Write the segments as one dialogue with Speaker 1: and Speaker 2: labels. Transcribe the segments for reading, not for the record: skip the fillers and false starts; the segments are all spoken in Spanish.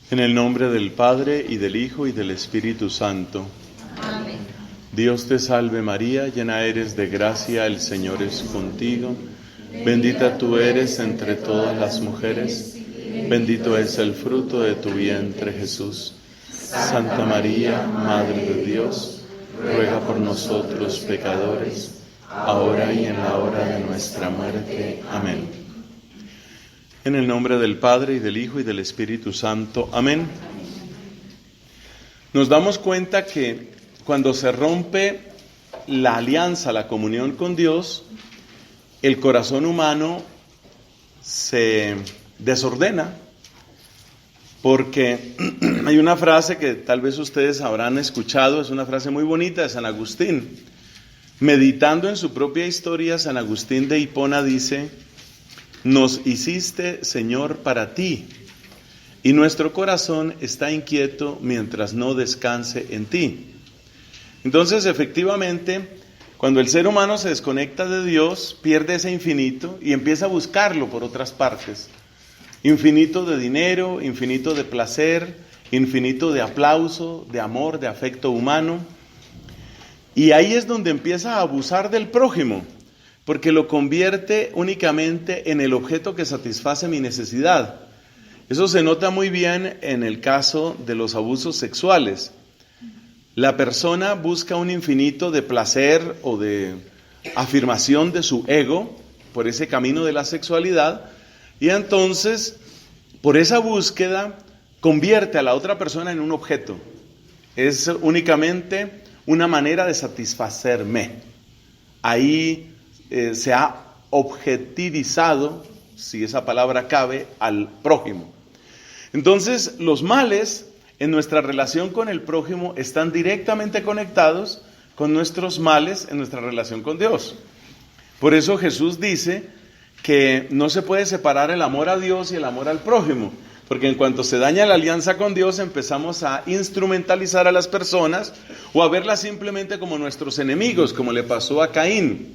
Speaker 1: En el nombre del Padre, y del Hijo, y del Espíritu Santo.
Speaker 2: Amén.
Speaker 1: Dios te salve María, llena eres de gracia, el Señor es contigo. Bendita tú eres entre todas las mujeres, bendito es el fruto de tu vientre Jesús. Santa María, Madre de Dios, ruega por nosotros pecadores, ahora y en la hora de nuestra muerte. Amén. En el nombre del Padre, y del Hijo, y del Espíritu Santo. Amén. Nos damos cuenta que cuando se rompe la alianza, la comunión con Dios, el corazón humano se desordena, porque hay una frase que tal vez ustedes habrán escuchado, es una frase muy bonita de San Agustín. Meditando en su propia historia, San Agustín de Hipona dice: nos hiciste, Señor, para ti, y nuestro corazón está inquieto mientras no descanse en ti. Entonces, efectivamente, cuando el ser humano se desconecta de Dios, pierde ese infinito y empieza a buscarlo por otras partes. Infinito de dinero, infinito de placer, infinito de aplauso, de amor, de afecto humano. Y ahí es donde empieza a abusar del prójimo, porque lo convierte únicamente en el objeto que satisface mi necesidad. Eso se nota muy bien en el caso de los abusos sexuales. La persona busca un infinito de placer o de afirmación de su ego por ese camino de la sexualidad, y entonces, por esa búsqueda, convierte a la otra persona en un objeto. Es únicamente una manera de satisfacerme. Ahí se ha objetivizado, si esa palabra cabe, al prójimo. Entonces, los males en nuestra relación con el prójimo están directamente conectados con nuestros males en nuestra relación con Dios. Por eso Jesús dice que no se puede separar el amor a Dios y el amor al prójimo, porque en cuanto se daña la alianza con Dios, empezamos a instrumentalizar a las personas o a verlas simplemente como nuestros enemigos, como le pasó a Caín.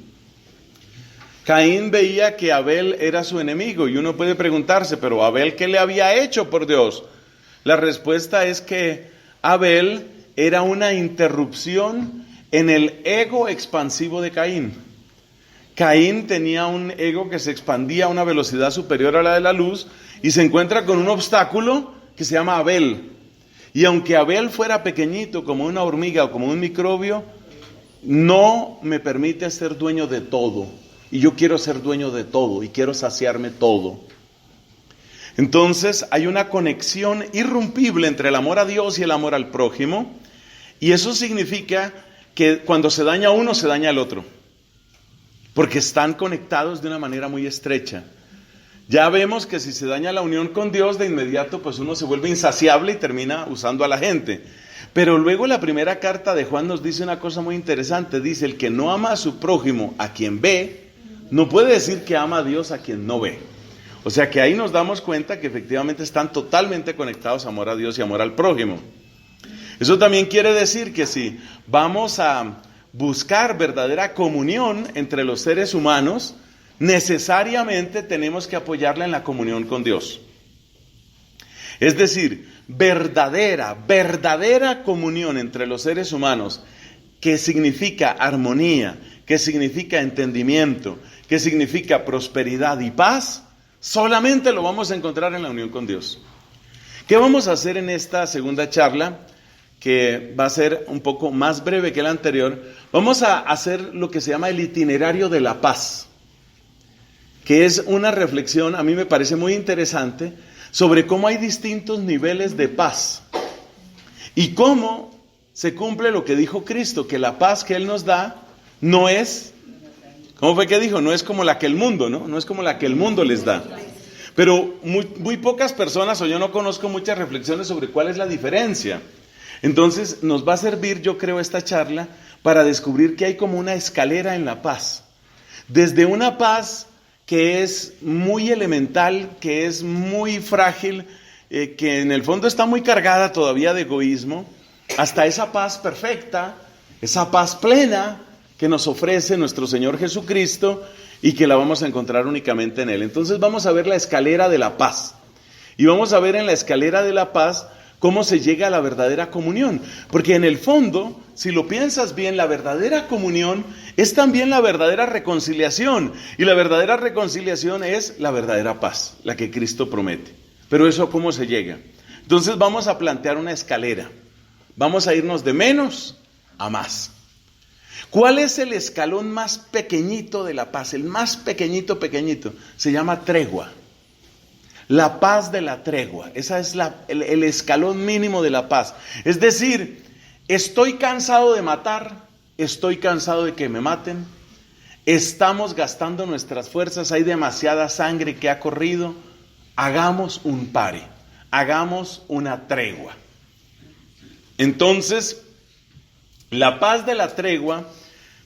Speaker 1: Caín veía que Abel era su enemigo, y uno puede preguntarse, pero Abel, ¿qué le había hecho por Dios? La respuesta es que Abel era una interrupción en el ego expansivo de Caín. Caín tenía un ego que se expandía a una velocidad superior a la de la luz y se encuentra con un obstáculo que se llama Abel. Y aunque Abel fuera pequeñito como una hormiga o como un microbio, no me permite ser dueño de todo. Y yo quiero ser dueño de todo y quiero saciarme todo. Entonces hay una conexión irrompible entre el amor a Dios y el amor al prójimo, y eso significa que cuando se daña uno, se daña el otro, porque están conectados de una manera muy estrecha. Ya vemos que si se daña la unión con Dios, de inmediato pues uno se vuelve insaciable y termina usando a la gente. Pero luego la primera carta de Juan nos dice una cosa muy interesante. Dice: el que no ama a su prójimo, a quien ve, no puede decir que ama a Dios a quien no ve. O sea que ahí nos damos cuenta que efectivamente están totalmente conectados amor a Dios y amor al prójimo. Eso también quiere decir que si vamos a buscar verdadera comunión entre los seres humanos, necesariamente tenemos que apoyarla en la comunión con Dios. Es decir, verdadera comunión entre los seres humanos, que significa armonía, que significa entendimiento, que significa prosperidad y paz, solamente lo vamos a encontrar en la unión con Dios. ¿Qué vamos a hacer en esta segunda charla? Que va a ser un poco más breve que la anterior. Vamos a hacer lo que se llama el itinerario de la paz, que es una reflexión, a mí me parece muy interesante, sobre cómo hay distintos niveles de paz y cómo se cumple lo que dijo Cristo, que la paz que Él nos da no es, ¿cómo fue que dijo? No es como la que el mundo, ¿no? No es como la que el mundo les da. Pero muy pocas personas, o yo no conozco muchas reflexiones sobre cuál es la diferencia. Entonces nos va a servir, yo creo, esta charla para descubrir que hay como una escalera en la paz. Desde una paz que es muy elemental, que es muy frágil, que en el fondo está muy cargada todavía de egoísmo, hasta esa paz perfecta, esa paz plena que nos ofrece nuestro Señor Jesucristo y que la vamos a encontrar únicamente en Él. Entonces vamos a ver la escalera de la paz. Y vamos a ver en la escalera de la paz cómo se llega a la verdadera comunión. Porque en el fondo, si lo piensas bien, la verdadera comunión es también la verdadera reconciliación. Y la verdadera reconciliación es la verdadera paz, la que Cristo promete. Pero eso, ¿cómo se llega? Entonces vamos a plantear una escalera. Vamos a irnos de menos a más. ¿Cuál es el escalón más pequeñito de la paz? El más pequeñito. Se llama tregua. La paz de la tregua, esa es el escalón mínimo de la paz. Es decir, estoy cansado de matar, estoy cansado de que me maten, estamos gastando nuestras fuerzas, hay demasiada sangre que ha corrido, hagamos un pare, hagamos una tregua. Entonces, la paz de la tregua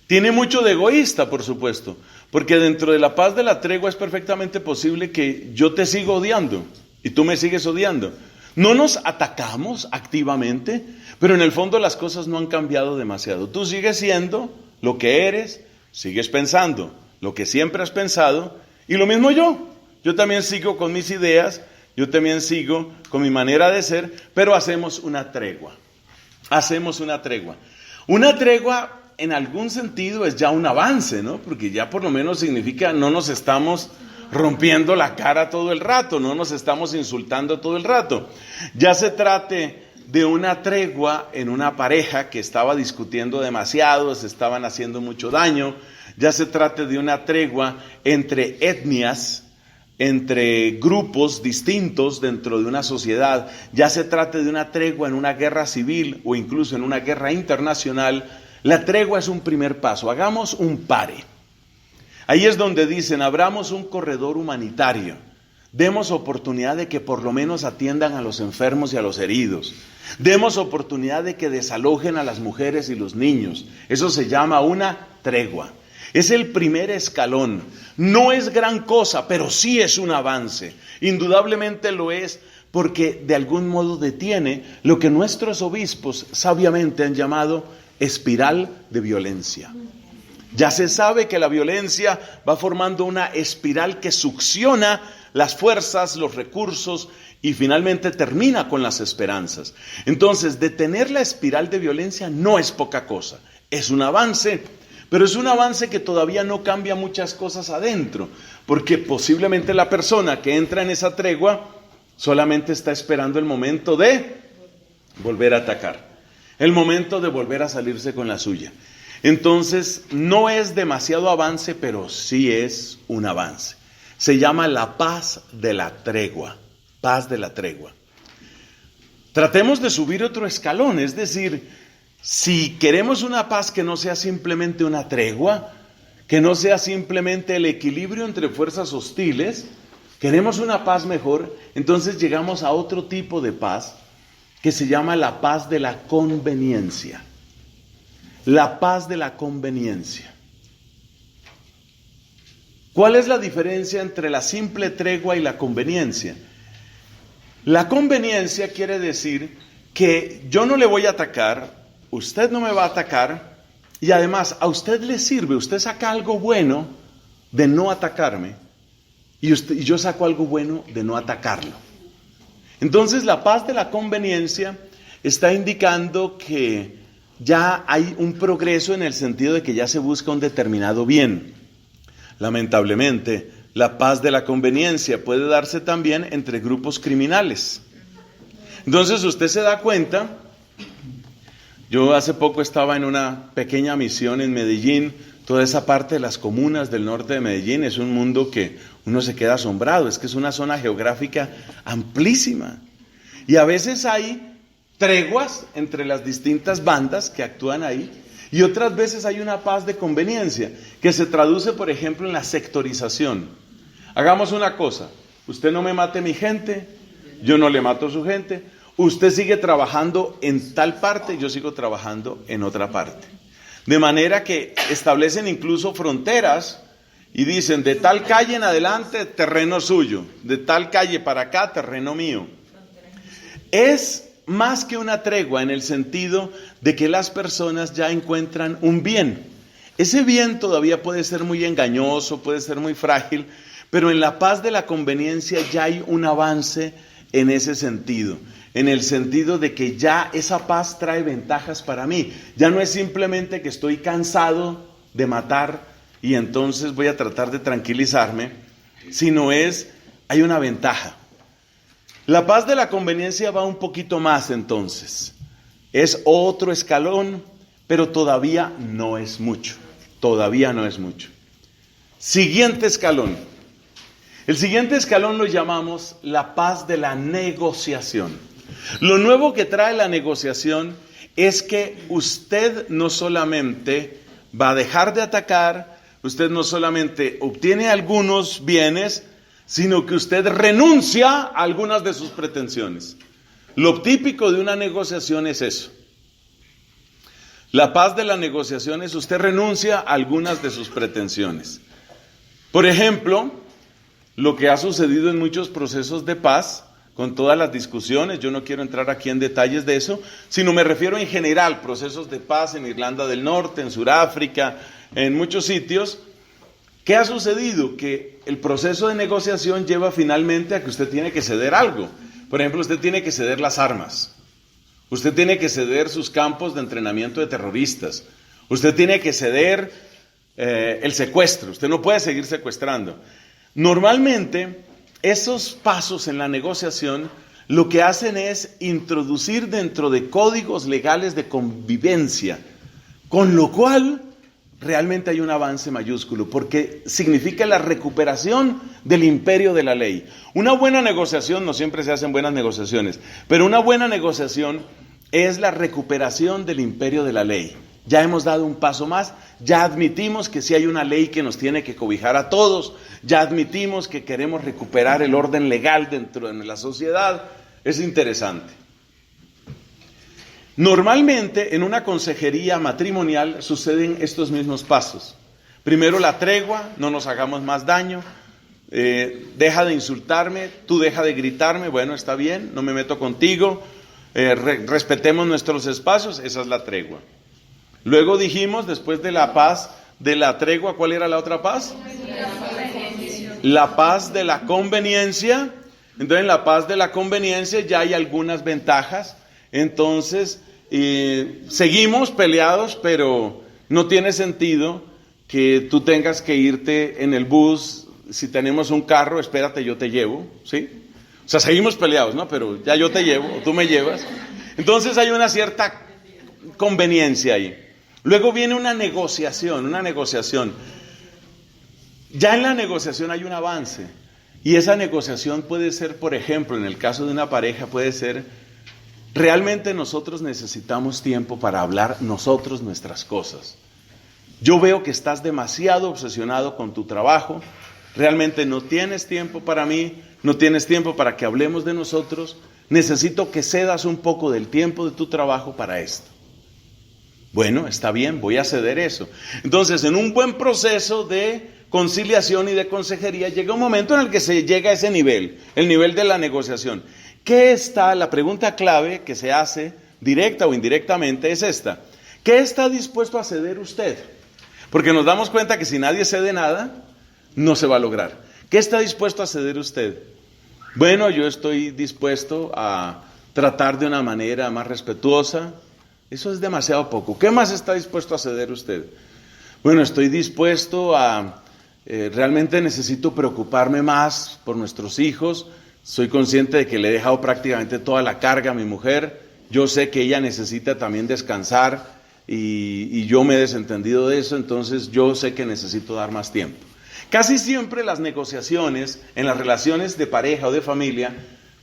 Speaker 1: tiene mucho de egoísta, por supuesto. Porque dentro de la paz de la tregua es perfectamente posible que yo te siga odiando y tú me sigues odiando. No nos atacamos activamente, pero en el fondo las cosas no han cambiado demasiado. Tú sigues siendo lo que eres, sigues pensando lo que siempre has pensado, y lo mismo yo. Yo también sigo con mis ideas, yo también sigo con mi manera de ser, pero hacemos una tregua. Hacemos una tregua. Una tregua en algún sentido es ya un avance, ¿no? Porque ya por lo menos significa no nos estamos rompiendo la cara todo el rato, no nos estamos insultando todo el rato. Ya se trate de una tregua en una pareja que estaba discutiendo demasiado, se estaban haciendo mucho daño, ya se trate de una tregua entre etnias, entre grupos distintos dentro de una sociedad, ya se trate de una tregua en una guerra civil o incluso en una guerra internacional. La tregua es un primer paso, hagamos un pare. Ahí es donde dicen, abramos un corredor humanitario, demos oportunidad de que por lo menos atiendan a los enfermos y a los heridos, demos oportunidad de que desalojen a las mujeres y los niños. Eso se llama una tregua. Es el primer escalón, no es gran cosa, pero sí es un avance, indudablemente lo es, porque de algún modo detiene lo que nuestros obispos sabiamente han llamado espiral de violencia. Ya se sabe que la violencia va formando una espiral que succiona las fuerzas, los recursos y finalmente termina con las esperanzas. Entonces, detener la espiral de violencia no es poca cosa, es un avance, pero es un avance que todavía no cambia muchas cosas adentro, porque posiblemente la persona que entra en esa tregua solamente está esperando el momento de volver a atacar. El momento de volver a salirse con la suya. Entonces, no es demasiado avance, pero sí es un avance. Se llama la paz de la tregua. Paz de la tregua. Tratemos de subir otro escalón, es decir, si queremos una paz que no sea simplemente una tregua, que no sea simplemente el equilibrio entre fuerzas hostiles, queremos una paz mejor, entonces llegamos a otro tipo de paz, que se llama la paz de la conveniencia. La paz de la conveniencia. ¿Cuál es la diferencia entre la simple tregua y la conveniencia? La conveniencia quiere decir que yo no le voy a atacar, usted no me va a atacar, y además a usted le sirve, usted saca algo bueno de no atacarme, y yo saco algo bueno de no atacarlo. Entonces la paz de la conveniencia está indicando que ya hay un progreso en el sentido de que ya se busca un determinado bien. Lamentablemente, la paz de la conveniencia puede darse también entre grupos criminales. Entonces usted se da cuenta, yo hace poco estaba en una pequeña misión en Medellín, toda esa parte de las comunas del norte de Medellín es un mundo que uno se queda asombrado, es que es una zona geográfica amplísima. Y a veces hay treguas entre las distintas bandas que actúan ahí, y otras veces hay una paz de conveniencia, que se traduce, por ejemplo, en la sectorización. Hagamos una cosa, usted no me mate mi gente, yo no le mato a su gente, usted sigue trabajando en tal parte, yo sigo trabajando en otra parte. De manera que establecen incluso fronteras y dicen, de tal calle en adelante, terreno suyo, de tal calle para acá, terreno mío. Es más que una tregua en el sentido de que las personas ya encuentran un bien. Ese bien todavía puede ser muy engañoso, puede ser muy frágil, pero en la paz de la conveniencia ya hay un avance en ese sentido, en el sentido de que ya esa paz trae ventajas para mí. Ya no es simplemente que estoy cansado de matar y entonces voy a tratar de tranquilizarme, sino hay una ventaja. La paz de la conveniencia va un poquito más entonces. Es otro escalón, pero todavía no es mucho. Todavía no es mucho. Siguiente escalón. El siguiente escalón lo llamamos la paz de la negociación. Lo nuevo que trae la negociación es que usted no solamente va a dejar de atacar, usted no solamente obtiene algunos bienes, sino que usted renuncia a algunas de sus pretensiones. Lo típico de una negociación es eso. La paz de la negociación es usted renuncia a algunas de sus pretensiones. Por ejemplo, lo que ha sucedido en muchos procesos de paz, con todas las discusiones, yo no quiero entrar aquí en detalles de eso, sino me refiero en general, procesos de paz en Irlanda del Norte, en Sudáfrica, en muchos sitios. ¿Qué ha sucedido? Que el proceso de negociación lleva finalmente a que usted tiene que ceder algo. Por ejemplo, usted tiene que ceder las armas. Usted tiene que ceder sus campos de entrenamiento de terroristas. Usted tiene que ceder el secuestro. Usted no puede seguir secuestrando. Normalmente, esos pasos en la negociación lo que hacen es introducir dentro de códigos legales de convivencia, con lo cual realmente hay un avance mayúsculo, porque significa la recuperación del imperio de la ley. Una buena negociación, no siempre se hacen buenas negociaciones, pero una buena negociación es la recuperación del imperio de la ley. Ya hemos dado un paso más, ya admitimos que sí hay una ley que nos tiene que cobijar a todos, ya admitimos que queremos recuperar el orden legal dentro de la sociedad. Es interesante. Normalmente en una consejería matrimonial suceden estos mismos pasos. Primero la tregua, no nos hagamos más daño, deja de insultarme, tú deja de gritarme, bueno, está bien, no me meto contigo, respetemos nuestros espacios, esa es la tregua. Luego dijimos, después de la paz de la tregua, ¿cuál era la otra paz? La paz de la conveniencia. Entonces en la paz de la conveniencia ya hay algunas ventajas. Entonces seguimos peleados, pero no tiene sentido que tú tengas que irte en el bus. Si tenemos un carro, espérate, yo te llevo, ¿sí? O sea, seguimos peleados, ¿no? Pero ya yo te llevo, o tú me llevas. Entonces hay una cierta conveniencia ahí. Luego viene una negociación. Ya en la negociación hay un avance. Y esa negociación puede ser, por ejemplo, en el caso de una pareja, puede ser, realmente nosotros necesitamos tiempo para hablar nosotros nuestras cosas. Yo veo que estás demasiado obsesionado con tu trabajo, realmente no tienes tiempo para mí, no tienes tiempo para que hablemos de nosotros, necesito que cedas un poco del tiempo de tu trabajo para esto. Bueno, está bien, voy a ceder eso. Entonces, en un buen proceso de conciliación y de consejería, llega un momento en el que se llega a ese nivel, el nivel de la negociación. La pregunta clave que se hace, directa o indirectamente, es esta. ¿Qué está dispuesto a ceder usted? Porque nos damos cuenta que si nadie cede nada, no se va a lograr. ¿Qué está dispuesto a ceder usted? Bueno, yo estoy dispuesto a tratar de una manera más respetuosa. Eso es demasiado poco. ¿Qué más está dispuesto a ceder usted? Bueno, estoy dispuesto a... realmente necesito preocuparme más por nuestros hijos. Soy consciente de que le he dejado prácticamente toda la carga a mi mujer. Yo sé que ella necesita también descansar y yo me he desentendido de eso, entonces yo sé que necesito dar más tiempo. Casi siempre las negociaciones en las relaciones de pareja o de familia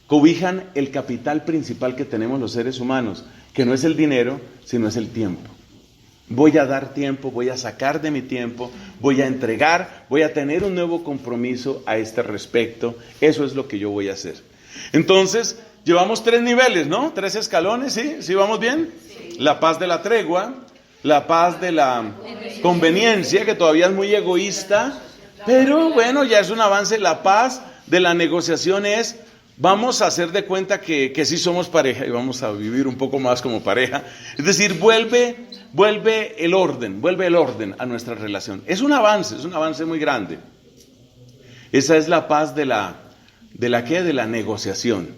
Speaker 1: cobijan el capital principal que tenemos los seres humanos, que no es el dinero, sino es el tiempo. Voy a dar tiempo, voy a sacar de mi tiempo, voy a entregar, voy a tener un nuevo compromiso a este respecto. Eso es lo que yo voy a hacer. Entonces, llevamos 3 niveles, ¿no? 3 escalones, ¿sí? ¿Sí vamos bien? Sí. La paz de la tregua, la paz de la conveniencia, que todavía es muy egoísta, pero bueno, ya es un avance. La paz de la negociación es... vamos a hacer de cuenta que sí somos pareja y vamos a vivir un poco más como pareja. Es decir, vuelve el orden a nuestra relación. Es un avance muy grande. Esa es la paz de la negociación.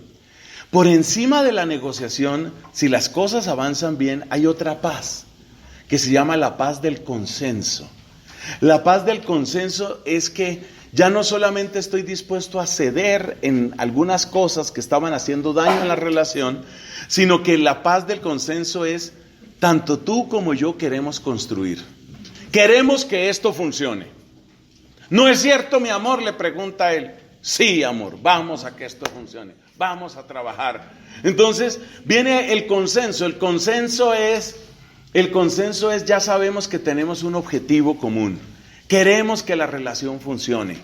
Speaker 1: Por encima de la negociación, si las cosas avanzan bien, hay otra paz, que se llama la paz del consenso. La paz del consenso es que ya no solamente estoy dispuesto a ceder en algunas cosas que estaban haciendo daño en la relación, sino que la paz del consenso es, tanto tú como yo queremos construir. Queremos que esto funcione. ¿No es cierto, mi amor?, le pregunta él. Sí, amor, vamos a que esto funcione. Vamos a trabajar. Entonces viene el consenso. El consenso es, ya sabemos que tenemos un objetivo común. Queremos que la relación funcione.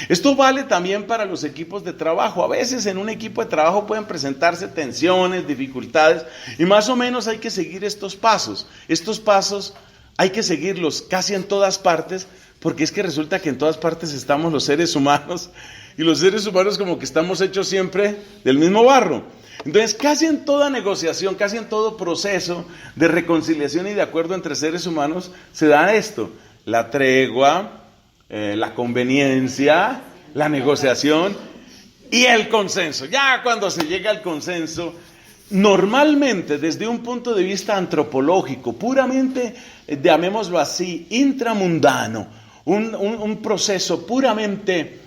Speaker 1: Esto vale también para los equipos de trabajo. A veces en un equipo de trabajo pueden presentarse tensiones, dificultades, y más o menos hay que seguir estos pasos. Estos pasos hay que seguirlos casi en todas partes, porque es que resulta que en todas partes estamos los seres humanos, y los seres humanos como que estamos hechos siempre del mismo barro. Entonces, casi en toda negociación, casi en todo proceso de reconciliación y de acuerdo entre seres humanos, se da esto: la tregua, la conveniencia, la negociación y el consenso. Ya cuando se llega al consenso, normalmente desde un punto de vista antropológico, puramente, llamémoslo así, intramundano, un proceso puramente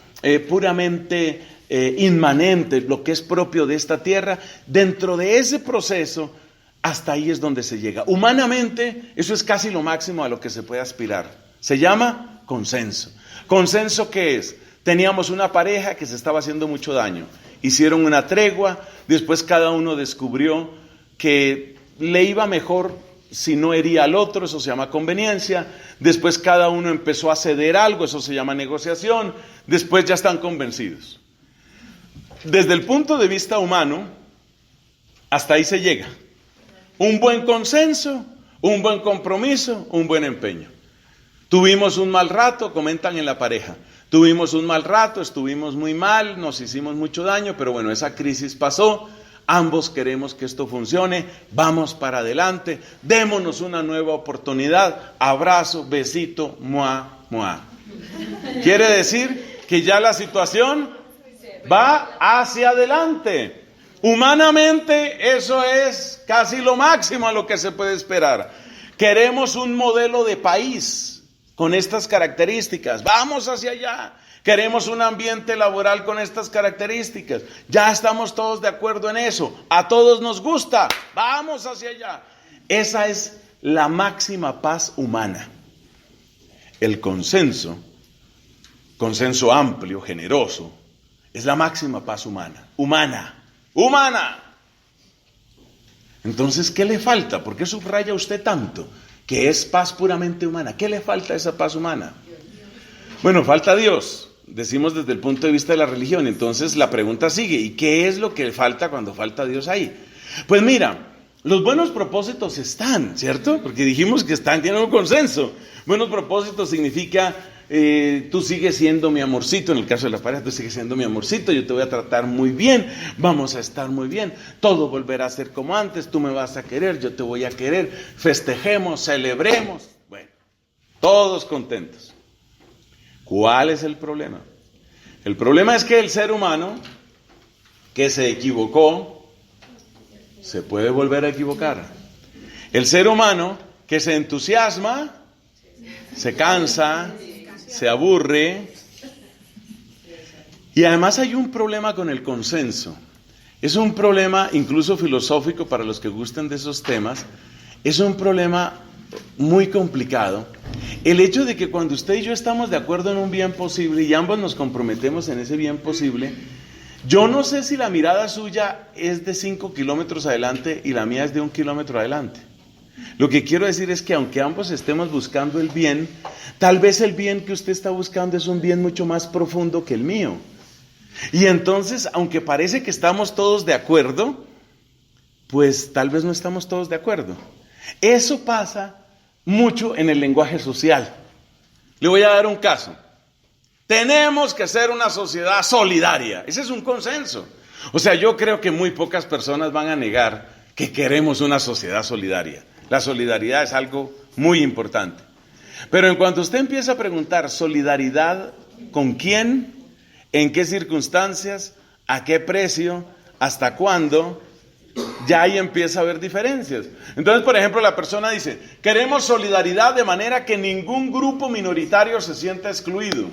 Speaker 1: inmanente, lo que es propio de esta tierra, dentro de ese proceso, hasta ahí es donde se llega. Humanamente, eso es casi lo máximo a lo que se puede aspirar. Se llama consenso. ¿Consenso qué es? Teníamos una pareja que se estaba haciendo mucho daño. Hicieron una tregua, después cada uno descubrió que le iba mejor si no hería al otro, eso se llama conveniencia. Después cada uno empezó a ceder algo, eso se llama negociación. Después ya están convencidos. Desde el punto de vista humano, hasta ahí se llega. Un buen consenso, un buen compromiso, un buen empeño. Tuvimos un mal rato, comentan en la pareja. Tuvimos un mal rato, estuvimos muy mal, nos hicimos mucho daño, pero bueno, esa crisis pasó. Ambos queremos que esto funcione, vamos para adelante, démonos una nueva oportunidad, abrazo, besito, mua, mua. Quiere decir que ya la situación va hacia adelante. Humanamente eso es casi lo máximo a lo que se puede esperar. Queremos un modelo de país con estas características, vamos hacia allá. Queremos un ambiente laboral con estas características. Ya estamos todos de acuerdo en eso. A todos nos gusta. Vamos hacia allá. Esa es la máxima paz humana. El consenso amplio, generoso, es la máxima paz humana. Humana. Entonces, ¿qué le falta? ¿Por qué subraya usted tanto que es paz puramente humana? ¿Qué le falta a esa paz humana? Bueno, falta Dios. Decimos desde el punto de vista de la religión. Entonces la pregunta sigue: ¿y qué es lo que falta cuando falta Dios ahí? Pues mira, los buenos propósitos están, ¿cierto? Porque dijimos que tienen un consenso. Buenos propósitos significa, tú sigues siendo mi amorcito. En el caso de la pareja, tú sigues siendo mi amorcito, yo te voy a tratar muy bien, vamos a estar muy bien, todo volverá a ser como antes, tú me vas a querer, yo te voy a querer, festejemos, celebremos. Bueno, todos contentos. ¿Cuál es el problema? El problema es que el ser humano que se equivocó se puede volver a equivocar. El ser humano que se entusiasma se cansa, se aburre. Y además hay un problema con el consenso. Es un problema incluso filosófico para los que gusten de esos temas. Es un problema muy complicado. El hecho de que cuando usted y yo estamos de acuerdo en un bien posible y ambos nos comprometemos en ese bien posible, yo no sé si la mirada suya es de 5 kilómetros adelante y la mía es de 1 kilómetro adelante. Lo que quiero decir es que aunque ambos estemos buscando el bien, tal vez el bien que usted está buscando es un bien mucho más profundo que el mío. Y entonces, aunque parece que estamos todos de acuerdo, pues tal vez no estamos todos de acuerdo. Eso pasa mucho en el lenguaje social. Le voy a dar un caso. Tenemos que ser una sociedad solidaria. Ese es un consenso. O sea, yo creo que muy pocas personas van a negar que queremos una sociedad solidaria. La solidaridad es algo muy importante. Pero en cuanto usted empieza a preguntar, ¿solidaridad con quién? ¿En qué circunstancias? ¿A qué precio? hasta cuándo ya ahí empieza a haber diferencias. Entonces, por ejemplo, la persona dice, queremos solidaridad de manera que ningún grupo minoritario se sienta excluido.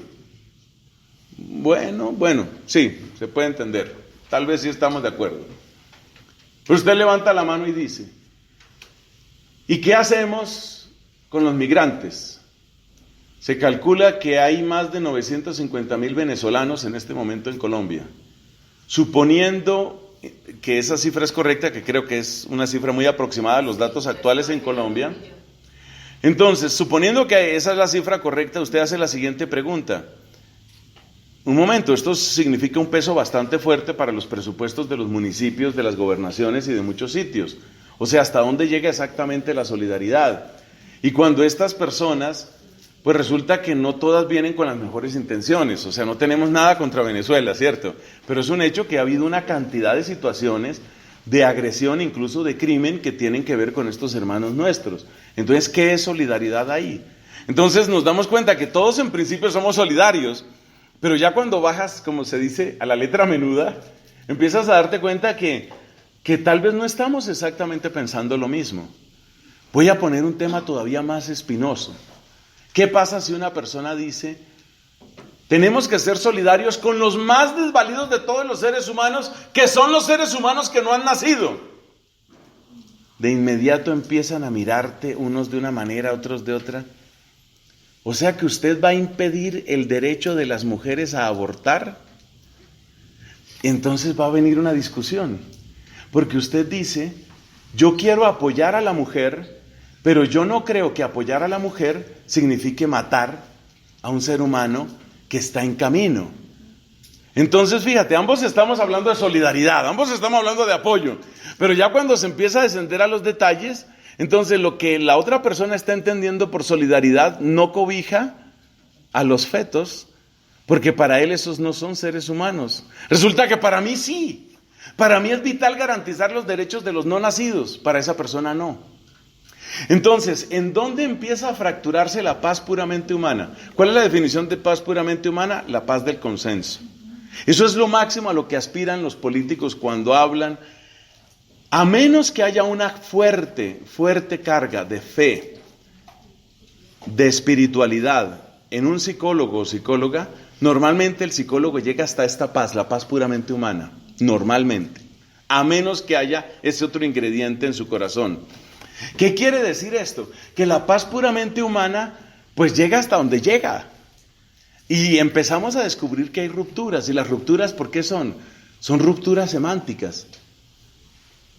Speaker 1: Bueno, sí, se puede entender. Tal vez sí estamos de acuerdo. Pero usted levanta la mano y dice, ¿y qué hacemos con los migrantes? Se calcula que hay más de 950,000 venezolanos en este momento en Colombia. Suponiendo que esa cifra es correcta, que creo que es una cifra muy aproximada a los datos actuales en Colombia. Entonces, suponiendo que esa es la cifra correcta, usted hace la siguiente pregunta. Un momento, esto significa un peso bastante fuerte para los presupuestos de los municipios, de las gobernaciones y de muchos sitios. O sea, ¿hasta dónde llega exactamente la solidaridad? Y cuando estas personas, pues resulta que no todas vienen con las mejores intenciones. O sea, no tenemos nada contra Venezuela, ¿cierto? Pero es un hecho que ha habido una cantidad de situaciones de agresión, incluso de crimen, que tienen que ver con estos hermanos nuestros. Entonces, ¿qué es solidaridad ahí? Entonces nos damos cuenta que todos en principio somos solidarios, pero ya cuando bajas, como se dice, a la letra menuda, empiezas a darte cuenta que tal vez no estamos exactamente pensando lo mismo. Voy a poner un tema todavía más espinoso. ¿Qué pasa si una persona dice, tenemos que ser solidarios con los más desvalidos de todos los seres humanos, que son los seres humanos que no han nacido? De inmediato empiezan a mirarte unos de una manera, otros de otra. O sea que usted va a impedir el derecho de las mujeres a abortar. Entonces va a venir una discusión. Porque usted dice, yo quiero apoyar a la mujer, pero yo no creo que apoyar a la mujer signifique matar a un ser humano que está en camino. Entonces, fíjate, ambos estamos hablando de solidaridad, ambos estamos hablando de apoyo. Pero ya cuando se empieza a descender a los detalles, entonces lo que la otra persona está entendiendo por solidaridad no cobija a los fetos, porque para él esos no son seres humanos. Resulta que para mí sí. Para mí es vital garantizar los derechos de los no nacidos, para esa persona no. Entonces, ¿en dónde empieza a fracturarse la paz puramente humana? ¿Cuál es la definición de paz puramente humana? La paz del consenso. Eso es lo máximo a lo que aspiran los políticos cuando hablan. A menos que haya una fuerte carga de fe, de espiritualidad en un psicólogo o psicóloga, normalmente el psicólogo llega hasta esta paz, la paz puramente humana, normalmente. A menos que haya ese otro ingrediente en su corazón. ¿Qué quiere decir esto? Que la paz puramente humana, pues llega hasta donde llega. Y empezamos a descubrir que hay rupturas. ¿Y las rupturas por qué son? Son rupturas semánticas.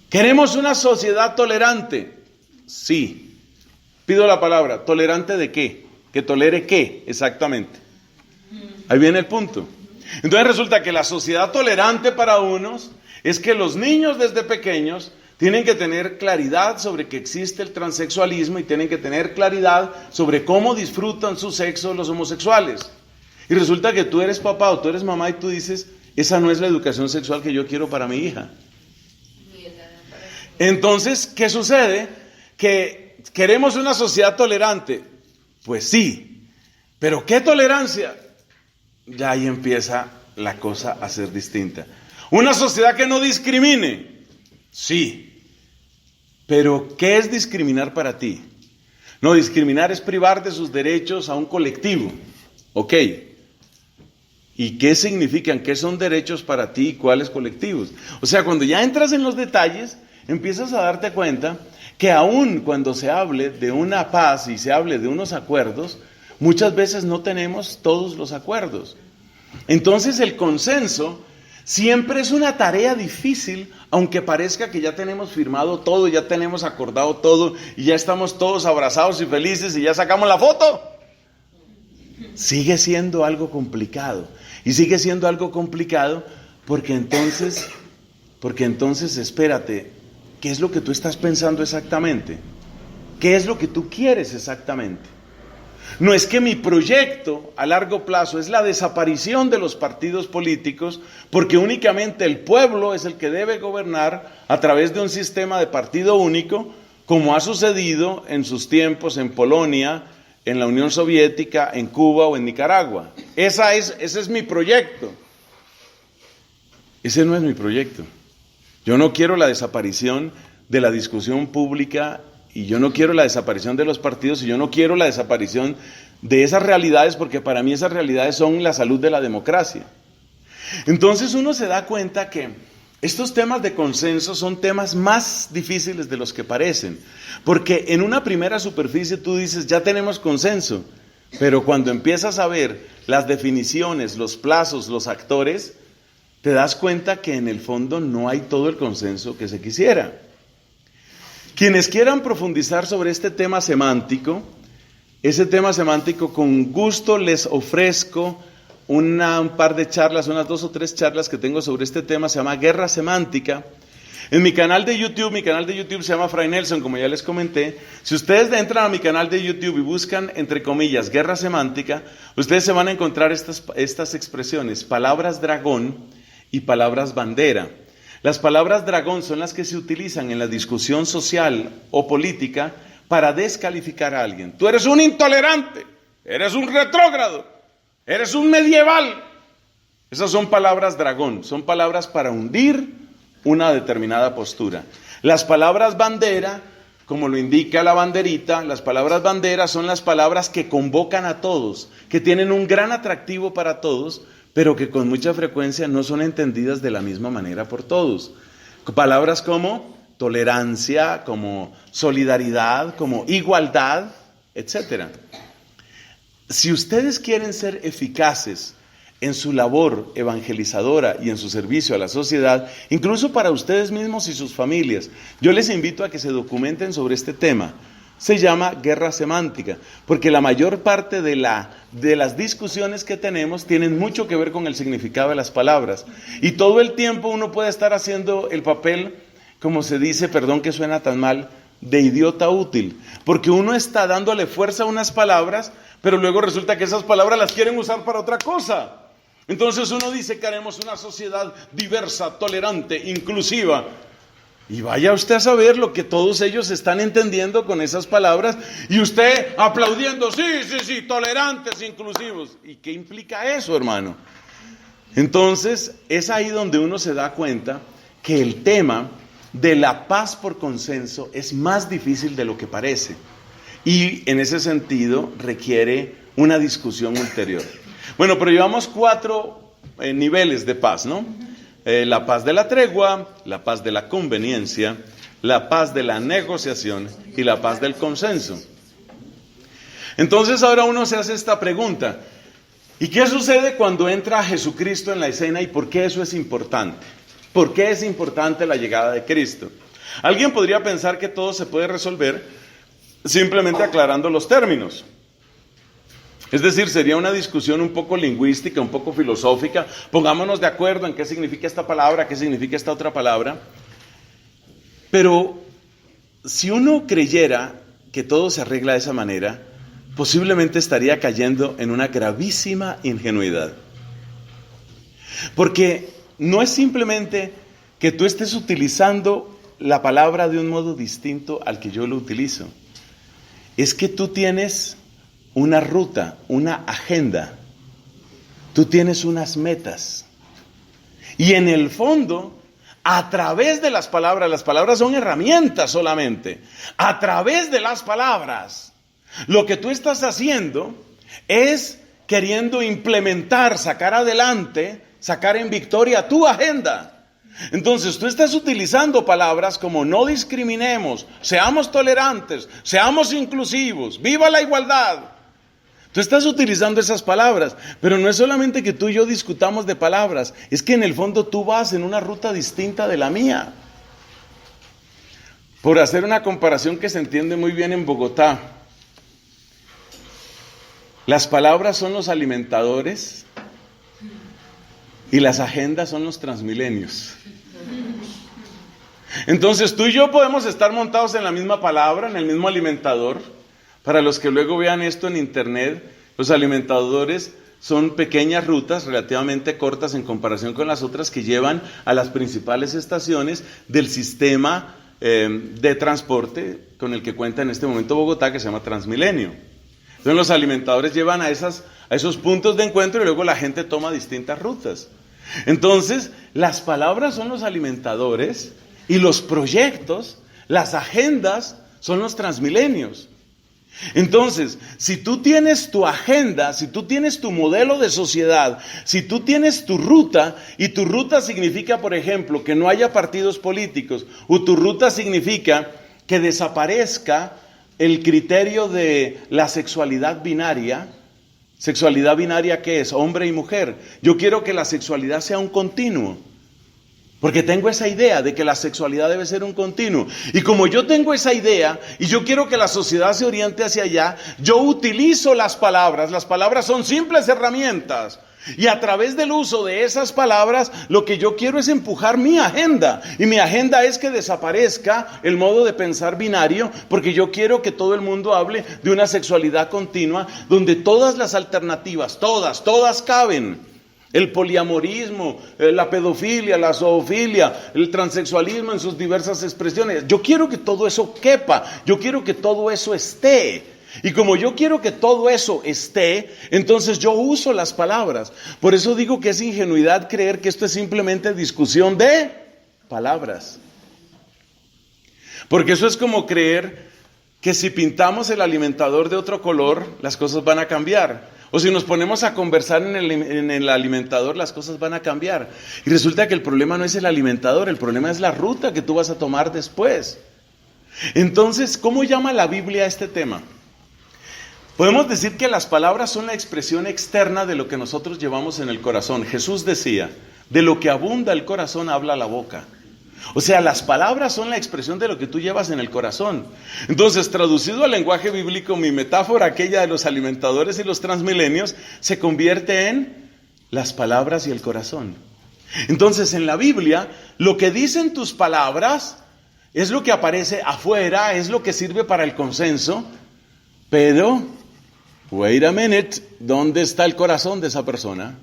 Speaker 1: ¿Queremos una sociedad tolerante? Sí. Pido la palabra. ¿Tolerante de qué? ¿Que tolere qué? Exactamente. Ahí viene el punto. Entonces resulta que la sociedad tolerante para unos es que los niños desde pequeños tienen que tener claridad sobre que existe el transexualismo y tienen que tener claridad sobre cómo disfrutan su sexo los homosexuales. Y resulta que tú eres papá o tú eres mamá y tú dices, esa no es la educación sexual que yo quiero para mi hija. Entonces, ¿qué sucede? Que queremos una sociedad tolerante. Pues sí, pero ¿qué tolerancia? Ya ahí empieza la cosa a ser distinta. Una sociedad que no discrimine. Sí, pero ¿qué es discriminar para ti? No, discriminar es privar de sus derechos a un colectivo. Ok. ¿Y qué significan? ¿Qué son derechos para ti y cuáles colectivos? O sea, cuando ya entras en los detalles, empiezas a darte cuenta que aun cuando se hable de una paz y se hable de unos acuerdos, muchas veces no tenemos todos los acuerdos. Entonces el consenso siempre es una tarea difícil, aunque parezca que ya tenemos firmado todo, ya tenemos acordado todo y ya estamos todos abrazados y felices y ya sacamos la foto. Sigue siendo algo complicado. Y sigue siendo algo complicado porque entonces, espérate, ¿qué es lo que tú estás pensando exactamente? ¿Qué es lo que tú quieres exactamente? No es que mi proyecto a largo plazo es la desaparición de los partidos políticos, porque únicamente el pueblo es el que debe gobernar a través de un sistema de partido único, como ha sucedido en sus tiempos en Polonia, en la Unión Soviética, en Cuba o en Nicaragua. Ese es mi proyecto. Ese no es mi proyecto. Yo no quiero la desaparición de la discusión pública, y yo no quiero la desaparición de los partidos, y yo no quiero la desaparición de esas realidades, porque para mí esas realidades son la salud de la democracia. Entonces uno se da cuenta que estos temas de consenso son temas más difíciles de los que parecen, porque en una primera superficie tú dices, ya tenemos consenso, pero cuando empiezas a ver las definiciones, los plazos, los actores, te das cuenta que en el fondo no hay todo el consenso que se quisiera. Quienes quieran profundizar sobre este tema semántico, ese tema semántico con gusto les ofrezco un par de charlas, unas 2 o 3 charlas que tengo sobre este tema, se llama Guerra Semántica. En mi canal de YouTube se llama Fray Nelson, como ya les comenté. Si ustedes entran a mi canal de YouTube y buscan, entre comillas, Guerra Semántica, ustedes se van a encontrar estas expresiones, palabras dragón y palabras bandera. Las palabras dragón son las que se utilizan en la discusión social o política para descalificar a alguien. Tú eres un intolerante, eres un retrógrado, eres un medieval. Esas son palabras dragón, son palabras para hundir una determinada postura. Las palabras bandera, como lo indica la banderita, las palabras bandera son las palabras que convocan a todos, que tienen un gran atractivo para todos, pero que con mucha frecuencia no son entendidas de la misma manera por todos. Palabras como tolerancia, como solidaridad, como igualdad, etc. Si ustedes quieren ser eficaces en su labor evangelizadora y en su servicio a la sociedad, incluso para ustedes mismos y sus familias, yo les invito a que se documenten sobre este tema. Se llama guerra semántica, porque la mayor parte de las discusiones que tenemos tienen mucho que ver con el significado de las palabras. Y todo el tiempo uno puede estar haciendo el papel, como se dice, perdón que suena tan mal, de idiota útil. Porque uno está dándole fuerza a unas palabras, pero luego resulta que esas palabras las quieren usar para otra cosa. Entonces uno dice que haremos una sociedad diversa, tolerante, inclusiva. Y vaya usted a saber lo que todos ellos están entendiendo con esas palabras, y usted aplaudiendo, sí, tolerantes, inclusivos. ¿Y qué implica eso, hermano? Entonces, es ahí donde uno se da cuenta que el tema de la paz por consenso es más difícil de lo que parece. Y en ese sentido requiere una discusión ulterior. Bueno, pero llevamos 4 niveles de paz, ¿no? La paz de la tregua, la paz de la conveniencia, la paz de la negociación y la paz del consenso. Entonces ahora uno se hace esta pregunta: ¿y qué sucede cuando entra Jesucristo en la escena y por qué eso es importante? ¿Por qué es importante la llegada de Cristo? Alguien podría pensar que todo se puede resolver simplemente aclarando los términos. Es decir, sería una discusión un poco lingüística, un poco filosófica. Pongámonos de acuerdo en qué significa esta palabra, qué significa esta otra palabra. Pero si uno creyera que todo se arregla de esa manera, posiblemente estaría cayendo en una gravísima ingenuidad. Porque no es simplemente que tú estés utilizando la palabra de un modo distinto al que yo lo utilizo. Es que tú tienes una ruta, una agenda. Tú tienes unas metas. Y en el fondo, a través de las palabras son herramientas solamente. A través de las palabras, lo que tú estás haciendo es queriendo implementar, sacar adelante, sacar en victoria tu agenda. Entonces tú estás utilizando palabras como no discriminemos, seamos tolerantes, seamos inclusivos, viva la igualdad. Tú estás utilizando esas palabras, pero no es solamente que tú y yo discutamos de palabras, es que en el fondo tú vas en una ruta distinta de la mía. Por hacer una comparación que se entiende muy bien en Bogotá, las palabras son los alimentadores y las agendas son los transmilenios. Entonces tú y yo podemos estar montados en la misma palabra, en el mismo alimentador. Para los que luego vean esto en internet, los alimentadores son pequeñas rutas relativamente cortas en comparación con las otras que llevan a las principales estaciones del sistema de transporte con el que cuenta en este momento Bogotá, que se llama Transmilenio. Entonces los alimentadores llevan a esos puntos de encuentro y luego la gente toma distintas rutas. Entonces las palabras son los alimentadores y los proyectos, las agendas, son los transmilenios. Entonces, si tú tienes tu agenda, si tú tienes tu modelo de sociedad, si tú tienes tu ruta, y tu ruta significa, por ejemplo, que no haya partidos políticos, o tu ruta significa que desaparezca el criterio de la sexualidad binaria. ¿Sexualidad binaria qué es? Hombre y mujer. Yo quiero que la sexualidad sea un continuo. Porque tengo esa idea de que la sexualidad debe ser un continuo. Y como yo tengo esa idea y yo quiero que la sociedad se oriente hacia allá, yo utilizo las palabras. Las palabras son simples herramientas. Y a través del uso de esas palabras, lo que yo quiero es empujar mi agenda. Y mi agenda es que desaparezca el modo de pensar binario, porque yo quiero que todo el mundo hable de una sexualidad continua, donde todas las alternativas, todas caben. El poliamorismo, la pedofilia, la zoofilia, el transexualismo en sus diversas expresiones. Yo quiero que todo eso quepa, yo quiero que todo eso esté. Y como yo quiero que todo eso esté, entonces yo uso las palabras. Por eso digo que es ingenuidad creer que esto es simplemente discusión de palabras. Porque eso es como creer que si pintamos el alimentador de otro color, las cosas van a cambiar. O si nos ponemos a conversar en el alimentador, las cosas van a cambiar. Y resulta que el problema no es el alimentador, el problema es la ruta que tú vas a tomar después. Entonces, ¿cómo llama la Biblia a este tema? Podemos decir que las palabras son la expresión externa de lo que nosotros llevamos en el corazón. Jesús decía, de lo que abunda el corazón habla la boca. O sea, las palabras son la expresión de lo que tú llevas en el corazón. Entonces, traducido al lenguaje bíblico, mi metáfora, aquella de los alimentadores y los transmilenios, se convierte en las palabras y el corazón. Entonces, en la Biblia, lo que dicen tus palabras es lo que aparece afuera, es lo que sirve para el consenso, pero, wait a minute, ¿dónde está el corazón de esa persona?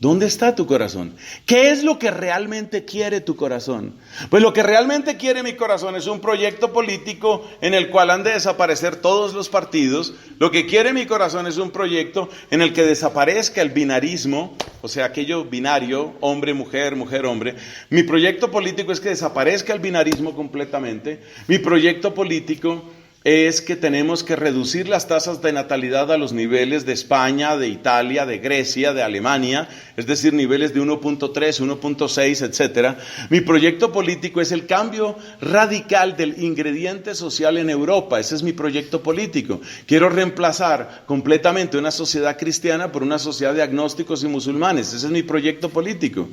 Speaker 1: ¿Dónde está tu corazón? ¿Qué es lo que realmente quiere tu corazón? Pues lo que realmente quiere mi corazón es un proyecto político en el cual han de desaparecer todos los partidos. Lo que quiere mi corazón es un proyecto en el que desaparezca el binarismo, o sea, aquello binario, hombre, mujer, mujer, hombre. Mi proyecto político es que desaparezca el binarismo completamente. Mi proyecto político es que tenemos que reducir las tasas de natalidad a los niveles de España, de Italia, de Grecia, de Alemania, es decir, niveles de 1.3, 1.6, etcétera. Mi proyecto político es el cambio radical del ingrediente social en Europa. Ese es mi proyecto político. Quiero reemplazar completamente una sociedad cristiana por una sociedad de agnósticos y musulmanes. Ese es mi proyecto político.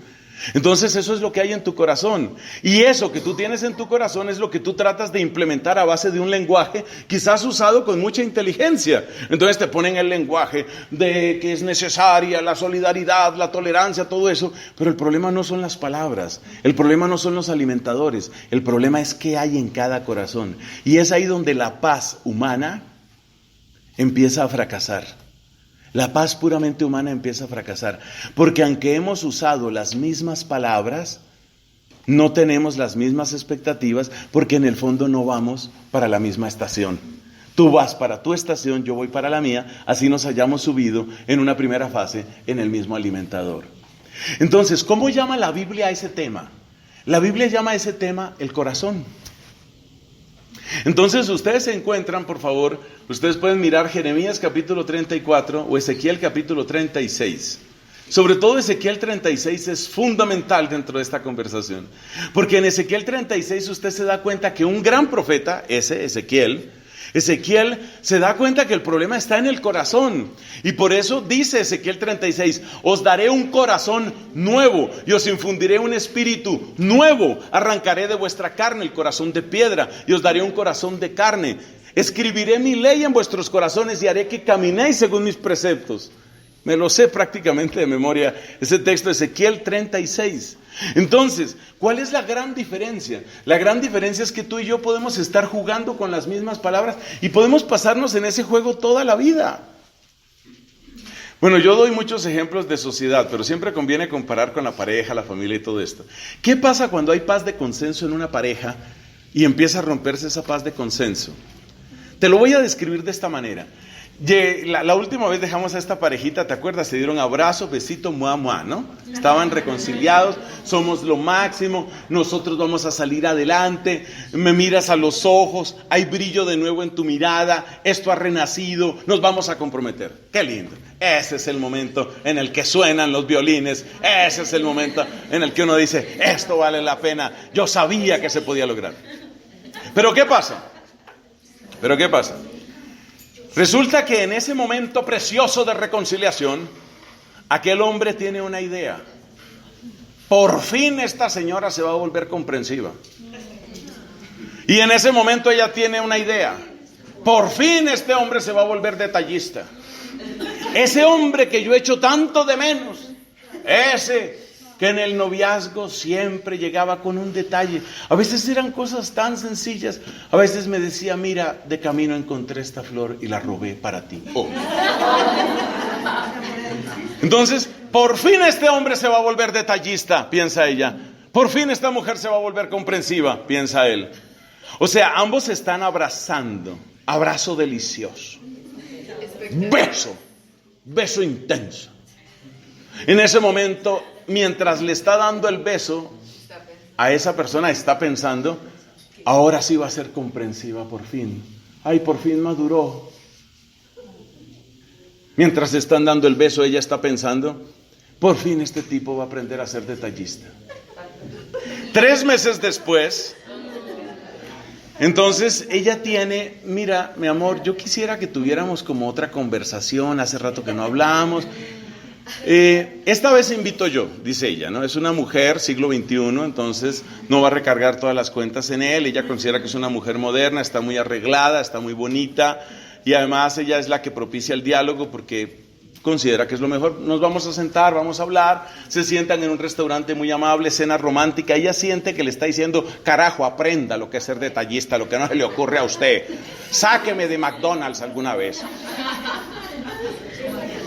Speaker 1: Entonces eso es lo que hay en tu corazón, y eso que tú tienes en tu corazón es lo que tú tratas de implementar a base de un lenguaje quizás usado con mucha inteligencia. Entonces te ponen el lenguaje de que es necesaria la solidaridad, la tolerancia, todo eso, pero el problema no son las palabras, el problema no son los alimentadores, el problema es qué hay en cada corazón, y es ahí donde la paz humana empieza a fracasar. La paz puramente humana empieza a fracasar, porque aunque hemos usado las mismas palabras, no tenemos las mismas expectativas, porque en el fondo no vamos para la misma estación. Tú vas para tu estación, yo voy para la mía, así nos hayamos subido en una primera fase en el mismo alimentador. Entonces, ¿cómo llama la Biblia a ese tema? La Biblia llama a ese tema el corazón. Entonces ustedes se encuentran, por favor, ustedes pueden mirar Jeremías capítulo 34 o Ezequiel capítulo 36. Sobre todo Ezequiel 36 es fundamental dentro de esta conversación. Porque en Ezequiel 36 usted se da cuenta que un gran profeta, Ezequiel se da cuenta que el problema está en el corazón. Y por eso dice Ezequiel 36, os daré un corazón nuevo y os infundiré un espíritu nuevo. Arrancaré de vuestra carne el corazón de piedra y os daré un corazón de carne. Escribiré mi ley en vuestros corazones y haré que caminéis según mis preceptos. Me lo sé prácticamente de memoria, ese texto de Ezequiel 36. Entonces, ¿cuál es la gran diferencia? La gran diferencia es que tú y yo podemos estar jugando con las mismas palabras y podemos pasarnos en ese juego toda la vida. Bueno, yo doy muchos ejemplos de sociedad, pero siempre conviene comparar con la pareja, la familia y todo esto. ¿Qué pasa cuando hay paz de consenso en una pareja y empieza a romperse esa paz de consenso? Te lo voy a describir de esta manera. La última vez dejamos a esta parejita, ¿te acuerdas? Se dieron abrazos, besito, mua, mua, ¿no? Estaban reconciliados, somos lo máximo, nosotros vamos a salir adelante, me miras a los ojos, hay brillo de nuevo en tu mirada, esto ha renacido, nos vamos a comprometer. ¡Qué lindo! Ese es el momento en el que suenan los violines, ese es el momento en el que uno dice, esto vale la pena, yo sabía que se podía lograr. ¿Pero qué pasa? Resulta que en ese momento precioso de reconciliación, aquel hombre tiene una idea. Por fin esta señora se va a volver comprensiva. Y en ese momento ella tiene una idea. Por fin este hombre se va a volver detallista. Ese hombre que yo echo tanto de menos. Ese que en el noviazgo siempre llegaba con un detalle. A veces eran cosas tan sencillas. A veces me decía, mira, de camino encontré esta flor y la robé para ti. Oh. Entonces, por fin este hombre se va a volver detallista, piensa ella. Por fin esta mujer se va a volver comprensiva, piensa él. O sea, ambos se están abrazando. Abrazo delicioso. Beso intenso. En ese momento, mientras le está dando el beso, a esa persona está pensando, ahora sí va a ser comprensiva por fin. Ay, por fin maduró. Mientras le están dando el beso, ella está pensando, por fin este tipo va a aprender a ser detallista. 3 meses después, entonces ella tiene, mira, mi amor, yo quisiera que tuviéramos como otra conversación, hace rato que no hablamos. Esta vez invito yo, dice ella, ¿no? Es una mujer, siglo XXI, entonces no va a recargar todas las cuentas en él. Ella considera que es una mujer moderna, está muy arreglada, está muy bonita y además ella es la que propicia el diálogo porque considera que es lo mejor. Nos vamos a sentar, vamos a hablar, se sientan en un restaurante muy amable, cena romántica. Ella siente que le está diciendo, carajo, aprenda lo que es ser detallista, lo que no se le ocurre a usted. Sáqueme de McDonald's alguna vez.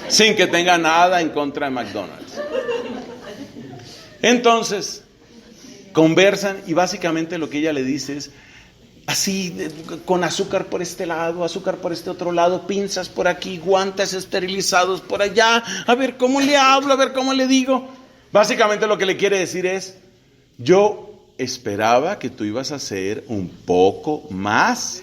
Speaker 1: Sin que tenga nada en contra de McDonald's. Entonces, conversan y básicamente lo que ella le dice es, así, con azúcar por este lado, azúcar por este otro lado, pinzas por aquí, guantes esterilizados por allá, a ver cómo le hablo, a ver cómo le digo. Básicamente lo que le quiere decir es, yo esperaba que tú ibas a ser un poco más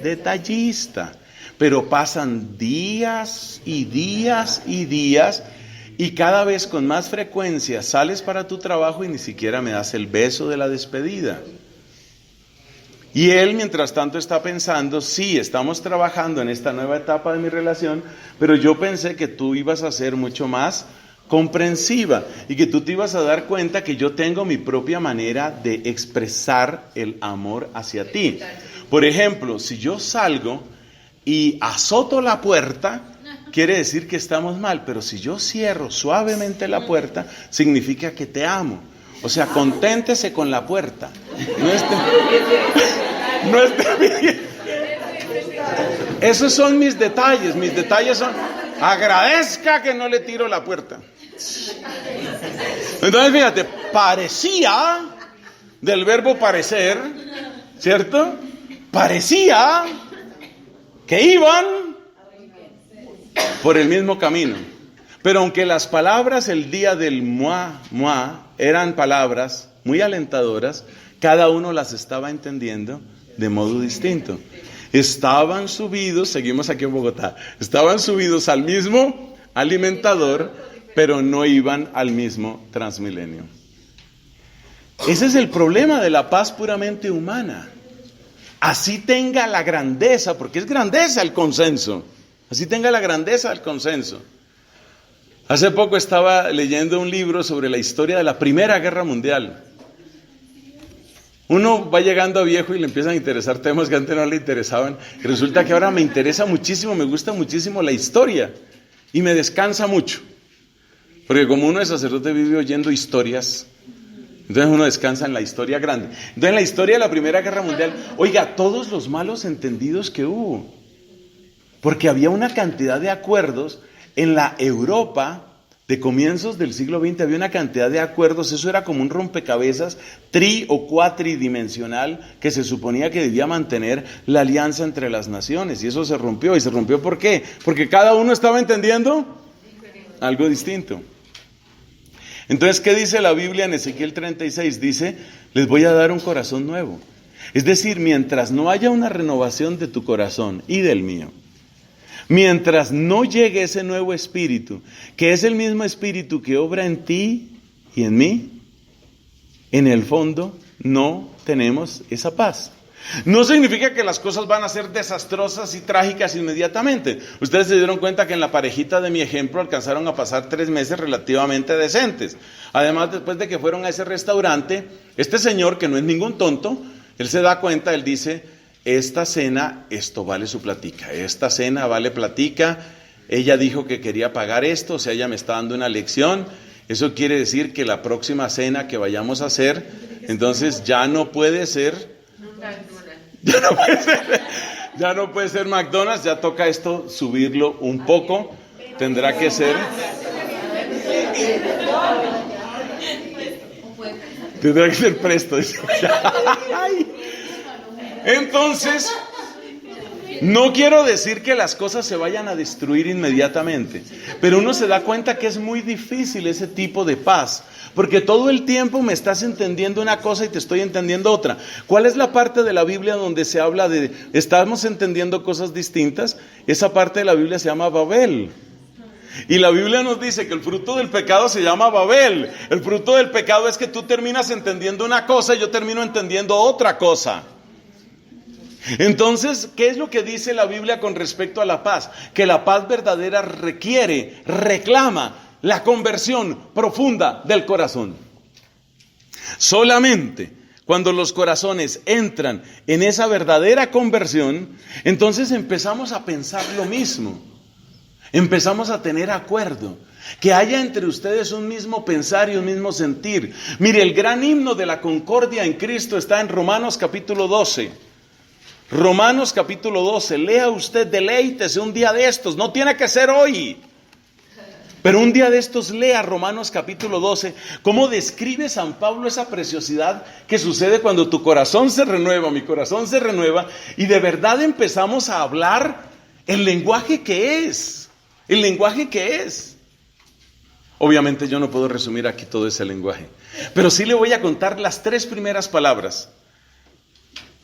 Speaker 1: detallista. Pero pasan días y días y días y cada vez con más frecuencia sales para tu trabajo y ni siquiera me das el beso de la despedida. Y él, mientras tanto, está pensando, sí, estamos trabajando en esta nueva etapa de mi relación, pero yo pensé que tú ibas a ser mucho más comprensiva y que tú te ibas a dar cuenta que yo tengo mi propia manera de expresar el amor hacia ti. Por ejemplo, si yo salgo y azoto la puerta, quiere decir que estamos mal, pero si yo cierro suavemente la puerta, significa que te amo. O sea, conténtese con la puerta. No esté bien. Esos son mis detalles son, agradezca que no le tiro la puerta. Entonces, fíjate, parecía, del verbo parecer, ¿cierto? Parecía que iban por el mismo camino. Pero aunque las palabras el día del moi, moi, eran palabras muy alentadoras, cada uno las estaba entendiendo de modo distinto. Estaban subidos, seguimos aquí en Bogotá, estaban subidos al mismo alimentador, pero no iban al mismo Transmilenio. Ese es el problema de la paz puramente humana. Así tenga la grandeza, porque es grandeza el consenso. Así tenga la grandeza del consenso. Hace poco estaba leyendo un libro sobre la historia de la Primera Guerra Mundial. Uno va llegando a viejo y le empiezan a interesar temas que antes no le interesaban. Y resulta que ahora me interesa muchísimo, me gusta muchísimo la historia. Y me descansa mucho. Porque como uno es sacerdote vive oyendo historias, entonces uno descansa en la historia grande. Entonces en la historia de la Primera Guerra Mundial, oiga, todos los malos entendidos que hubo. Porque había una cantidad de acuerdos en la Europa de comienzos del siglo XX había una cantidad de acuerdos, eso era como un rompecabezas o cuatridimensional que se suponía que debía mantener la alianza entre las naciones, y eso se rompió. ¿Y se rompió por qué? Porque cada uno estaba entendiendo algo distinto. Entonces, ¿qué dice la Biblia en Ezequiel 36? Dice, les voy a dar un corazón nuevo. Es decir, mientras no haya una renovación de tu corazón y del mío, mientras no llegue ese nuevo espíritu, que es el mismo espíritu que obra en ti y en mí, en el fondo no tenemos esa paz. No significa que las cosas van a ser desastrosas y trágicas inmediatamente. Ustedes se dieron cuenta que en la parejita de mi ejemplo alcanzaron a pasar 3 meses relativamente decentes. Además, después de que fueron a ese restaurante, este señor, que no es ningún tonto, él se da cuenta, él dice, esta cena, esto vale su platica, esta cena vale platica, ella dijo que quería pagar esto, o sea, ella me está dando una lección. Eso quiere decir que la próxima cena que vayamos a hacer, entonces ya no puede ser... Ya no puede ser McDonald's, ya toca esto subirlo un poco, tendrá que ser Presto. Entonces, no quiero decir que las cosas se vayan a destruir inmediatamente, pero uno se da cuenta que es muy difícil ese tipo de paz, porque todo el tiempo me estás entendiendo una cosa y te estoy entendiendo otra. ¿Cuál es la parte de la Biblia donde se habla de estamos entendiendo cosas distintas? Esa parte de la Biblia se llama Babel. Y la Biblia nos dice que el fruto del pecado se llama Babel. El fruto del pecado es que tú terminas entendiendo una cosa y yo termino entendiendo otra cosa. Entonces, ¿qué es lo que dice la Biblia con respecto a la paz? Que la paz verdadera reclama la conversión profunda del corazón. Solamente cuando los corazones entran en esa verdadera conversión, entonces empezamos a pensar lo mismo. Empezamos a tener acuerdo. Que haya entre ustedes un mismo pensar y un mismo sentir. Mire, el gran himno de la concordia en Cristo está en Romanos capítulo 12. Romanos capítulo 12, lea usted, deleítese un día de estos, no tiene que ser hoy, pero un día de estos lea Romanos capítulo 12, cómo describe San Pablo esa preciosidad que sucede cuando tu corazón se renueva, mi corazón se renueva, y de verdad empezamos a hablar el lenguaje que es, Obviamente yo no puedo resumir aquí todo ese lenguaje, pero sí le voy a contar las 3 primeras palabras.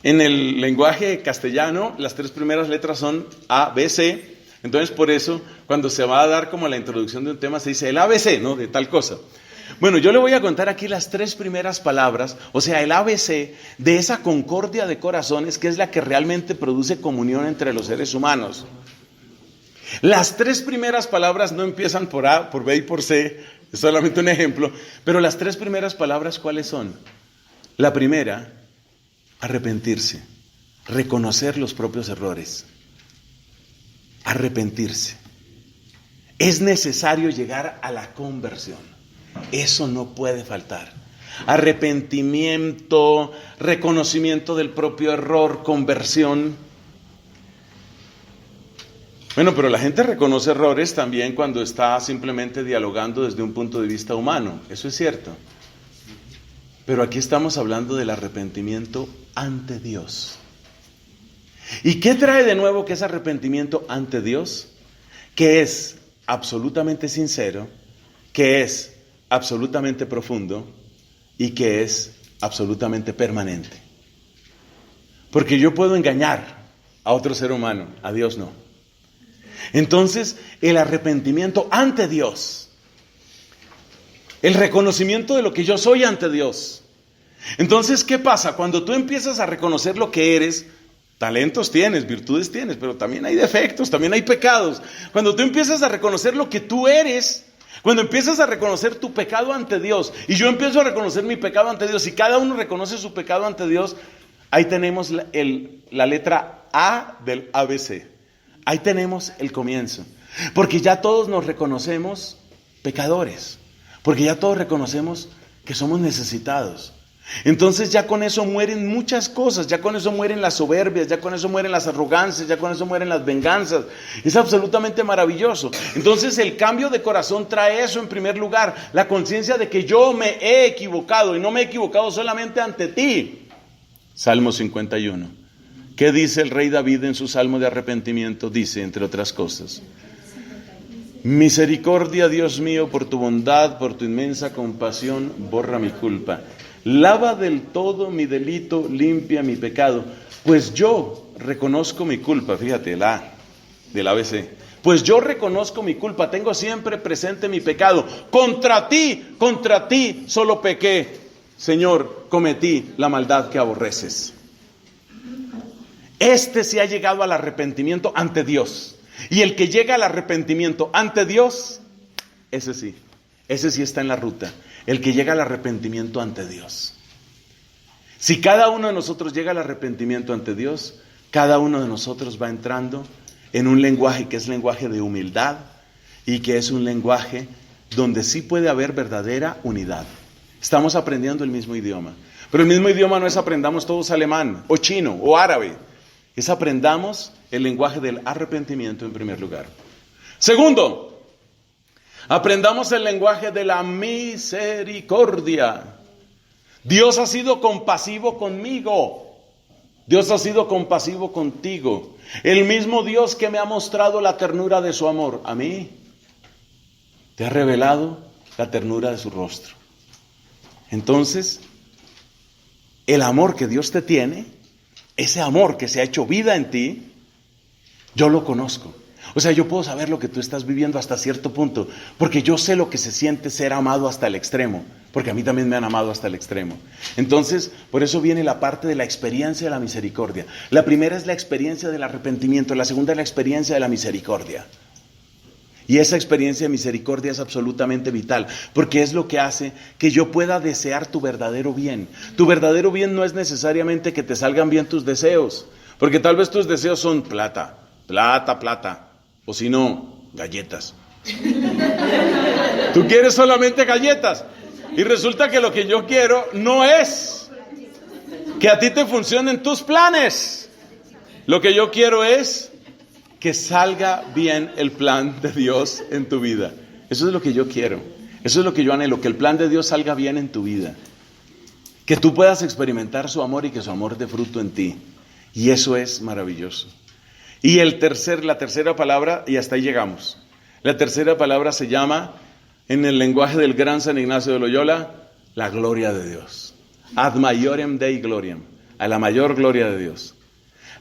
Speaker 1: En el lenguaje castellano, las 3 primeras letras son A, B, C. Entonces, por eso, cuando se va a dar como la introducción de un tema, se dice el ABC, ¿no? De tal cosa. Bueno, yo le voy a contar aquí las 3 primeras palabras, o sea, el ABC de esa concordia de corazones, que es la que realmente produce comunión entre los seres humanos. Las 3 primeras palabras no empiezan por A, por B y por C, es solamente un ejemplo, pero las 3 primeras palabras, ¿cuáles son? La primera, arrepentirse, reconocer los propios errores, arrepentirse. Es necesario llegar a la conversión, eso no puede faltar. Arrepentimiento, reconocimiento del propio error, conversión. Bueno, pero la gente reconoce errores también cuando está simplemente dialogando desde un punto de vista humano, eso es cierto. Pero aquí estamos hablando del arrepentimiento ante Dios. ¿Y qué trae de nuevo que es arrepentimiento ante Dios? Que es absolutamente sincero, que es absolutamente profundo y que es absolutamente permanente. Porque yo puedo engañar a otro ser humano, a Dios no. Entonces, el arrepentimiento ante Dios, el reconocimiento de lo que yo soy ante Dios. Entonces, ¿qué pasa? Cuando tú empiezas a reconocer lo que eres, talentos tienes, virtudes tienes, pero también hay defectos, también hay pecados. Cuando tú empiezas a reconocer lo que tú eres, cuando empiezas a reconocer tu pecado ante Dios, y yo empiezo a reconocer mi pecado ante Dios, y cada uno reconoce su pecado ante Dios, ahí tenemos la letra A del ABC. Ahí tenemos el comienzo. Porque ya todos nos reconocemos pecadores. Porque ya todos reconocemos que somos necesitados. Entonces ya con eso mueren muchas cosas, ya con eso mueren las soberbias, ya con eso mueren las arrogancias, ya con eso mueren las venganzas. Es absolutamente maravilloso. Entonces el cambio de corazón trae eso en primer lugar, la conciencia de que yo me he equivocado y no me he equivocado solamente ante ti. Salmo 51. ¿Qué dice el rey David en su salmo de arrepentimiento? Dice, entre otras cosas: misericordia, Dios mío, por tu bondad, por tu inmensa compasión, borra mi culpa. Lava del todo mi delito, limpia mi pecado. Pues yo reconozco mi culpa. Fíjate, la del ABC. Pues yo reconozco mi culpa, tengo siempre presente mi pecado. Contra ti solo pequé. Señor, cometí la maldad que aborreces. Este se ha llegado al arrepentimiento ante Dios. Y el que llega al arrepentimiento ante Dios, ese sí está en la ruta. El que llega al arrepentimiento ante Dios. Si cada uno de nosotros llega al arrepentimiento ante Dios, cada uno de nosotros va entrando en un lenguaje que es lenguaje de humildad y que es un lenguaje donde sí puede haber verdadera unidad. Estamos aprendiendo el mismo idioma, pero el mismo idioma no es aprendamos todos alemán o chino o árabe, es aprendamos el lenguaje del arrepentimiento en primer lugar. Segundo, aprendamos el lenguaje de la misericordia. Dios ha sido compasivo conmigo. Dios ha sido compasivo contigo. El mismo Dios que me ha mostrado la ternura de su amor a mí, te ha revelado la ternura de su rostro. Entonces, el amor que Dios te tiene, ese amor que se ha hecho vida en ti, yo lo conozco. O sea, yo puedo saber lo que tú estás viviendo hasta cierto punto, porque yo sé lo que se siente ser amado hasta el extremo, porque a mí también me han amado hasta el extremo. Entonces, por eso viene la parte de la experiencia de la misericordia. La primera es la experiencia del arrepentimiento, la segunda es la experiencia de la misericordia. Y esa experiencia de misericordia es absolutamente vital, porque es lo que hace que yo pueda desear tu verdadero bien. Tu verdadero bien no es necesariamente que te salgan bien tus deseos, porque tal vez tus deseos son plata, o si no, galletas. Tú quieres solamente galletas, y resulta que lo que yo quiero no es que a ti te funcionen tus planes. Lo que yo quiero es que salga bien el plan de Dios en tu vida. Eso es lo que yo quiero. Eso es lo que yo anhelo, que el plan de Dios salga bien en tu vida. Que tú puedas experimentar su amor y que su amor dé fruto en ti. Y eso es maravilloso. Y la tercera palabra, y hasta ahí llegamos. La tercera palabra se llama, en el lenguaje del gran San Ignacio de Loyola, la gloria de Dios. Ad maiorem Dei gloriam. A la mayor gloria de Dios.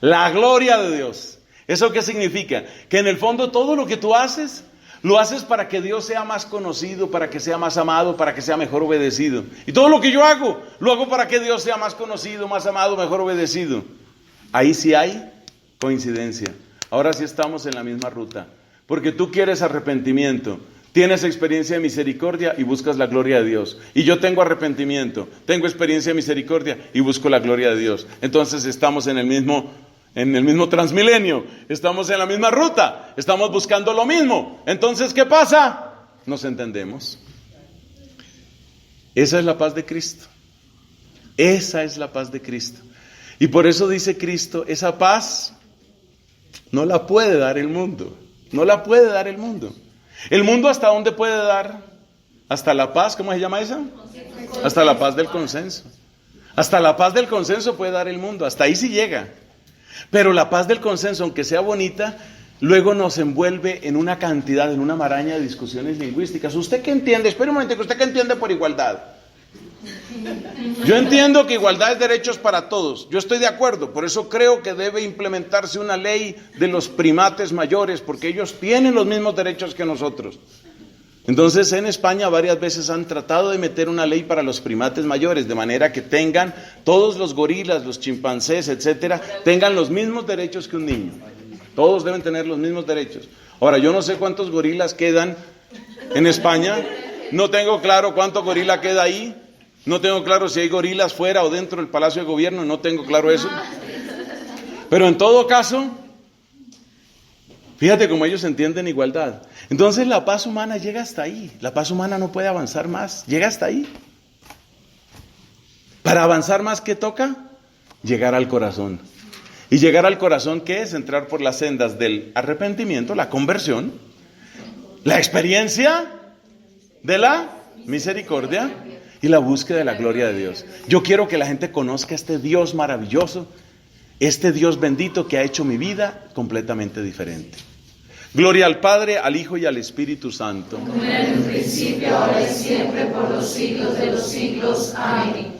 Speaker 1: La gloria de Dios. ¿Eso qué significa? Que en el fondo todo lo que tú haces, lo haces para que Dios sea más conocido, para que sea más amado, para que sea mejor obedecido. Y todo lo que yo hago, lo hago para que Dios sea más conocido, más amado, mejor obedecido. Ahí sí hay coincidencia. Ahora sí estamos en la misma ruta. Porque tú quieres arrepentimiento, tienes experiencia de misericordia y buscas la gloria de Dios. Y yo tengo arrepentimiento, tengo experiencia de misericordia y busco la gloria de Dios. Entonces estamos en el mismo transmilenio, estamos en la misma ruta, estamos buscando lo mismo. Entonces, ¿qué pasa? Nos entendemos. Esa es la paz de Cristo. Esa es la paz de Cristo. Y por eso dice Cristo, esa paz no la puede dar el mundo. No la puede dar el mundo. ¿El mundo hasta dónde puede dar? Hasta la paz, ¿cómo se llama esa? Hasta la paz del consenso. Hasta la paz del consenso puede dar el mundo, hasta ahí sí llega. Pero la paz del consenso, aunque sea bonita, luego nos envuelve en una cantidad, en una maraña de discusiones lingüísticas. ¿Usted qué entiende? Espera un momento, ¿usted qué entiende por igualdad? Yo entiendo que igualdad es derechos para todos. Yo estoy de acuerdo, por eso creo que debe implementarse una ley de los primates mayores, porque ellos tienen los mismos derechos que nosotros. Entonces en España varias veces han tratado de meter una ley para los primates mayores, de manera que tengan todos los gorilas, los chimpancés, etcétera, tengan los mismos derechos que un niño. Todos deben tener los mismos derechos. Ahora, yo no sé cuántos gorilas quedan en España, no tengo claro cuánto gorila queda ahí, no tengo claro si hay gorilas fuera o dentro del Palacio de Gobierno, no tengo claro eso. Pero en todo caso, fíjate cómo ellos entienden igualdad. Entonces la paz humana llega hasta ahí. La paz humana no puede avanzar más. Llega hasta ahí. Para avanzar más, ¿qué toca? Llegar al corazón. Y llegar al corazón, ¿qué es? Entrar por las sendas del arrepentimiento, la conversión, la experiencia de la misericordia y la búsqueda de la gloria de Dios. Yo quiero que la gente conozca este Dios maravilloso, este Dios bendito que ha hecho mi vida completamente diferente. Gloria al Padre, al Hijo y al Espíritu Santo.
Speaker 2: Como era en un principio, ahora y siempre, por los siglos de los siglos. Amén.